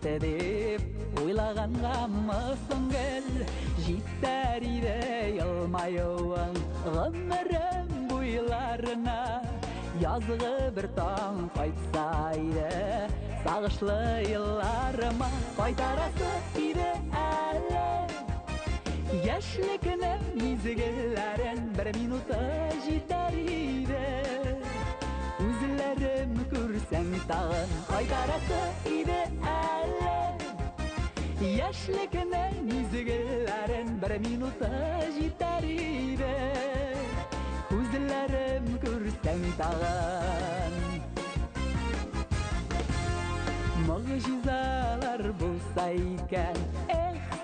кетті деп ойлағанға мысың кел, жеттериде алмайуың ғұмырым бойларына. Yazғы bir таң қайтсайды сағышлы yıllarıma, қайтарасы иді әлі яшілігінің мезгіллерін, бір минуты жетер иді. Өзлерім көрсең тағын, қайтарасы иді әлі яшілігінің мезгіллерін, бір минуты жетер иді. Көзлерім көрсең тағын. Мұғжизалар болса екен,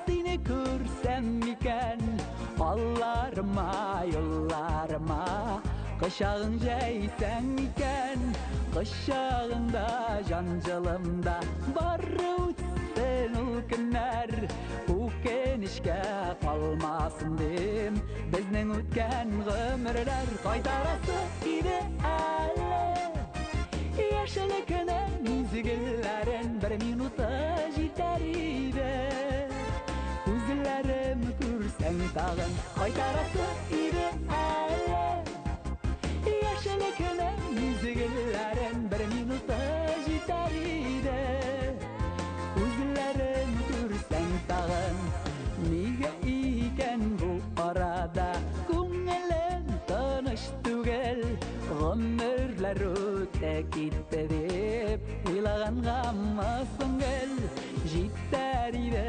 сені көрсем екен, алларыма, юлларыма құшағың жайсаң екен. Құшағыңда, жан жылымда бар өтсін ол күнәр, өкінішке қалмасын дем біздің өткен ғұмырлар. Қайтарасы иді әлі яшілігінің мезгіллерін, бір минуты жетер иді. Көзлерім көрсең тағын, қайтарасы иді әлі яшілігінің мезгіллерін, бір минуты жетер иді. Көзлерім көрсең тағын. Неге екен бұл арада көңілің тыныш түгел, ғұмырлар өте кетті деп ойлағанға мысың кел, жетер иді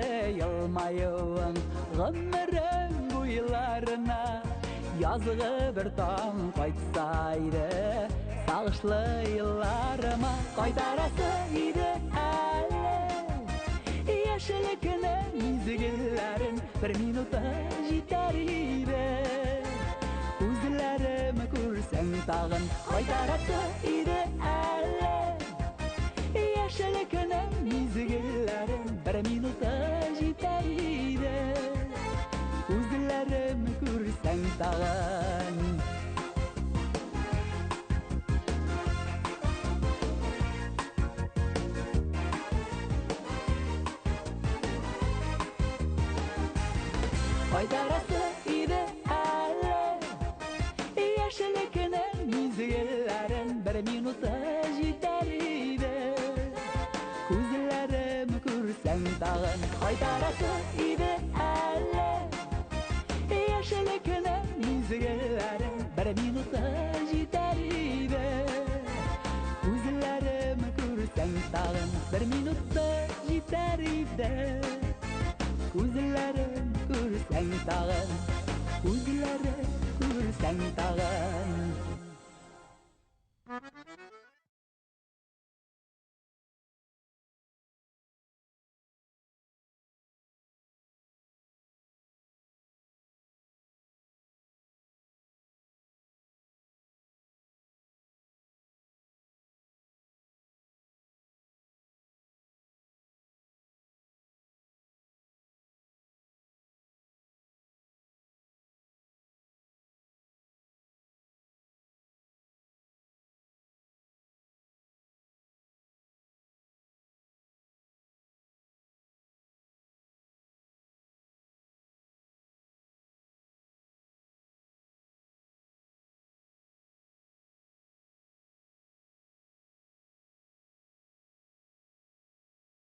алмайуың ғұмырың бойларына. Yazғы bir таң қайтсайды сағышлы yıllarıma, қайтарасы иді әлі яшілігінің мезгіллерін, бір минуты жетер иді. Көзлерім көрсең тағын, қайтарасы иді әлі яшілігінің мезгіллерін, бір минуты жетер иді. Көзлерім көрсең тағын. Қайтарасы иді әлі яшілігінің мезгіллерін, бір минуты жетер иді. Көзлерім көрсең тағын, қайтарасы иді әлі яшілігінің мезгіллерін, бір минуты жетер иді. Көзлерім көрсең тағын, бір минуты жетер иді. Көзлерім көрсең тағын, көзлерім көрсең тағын.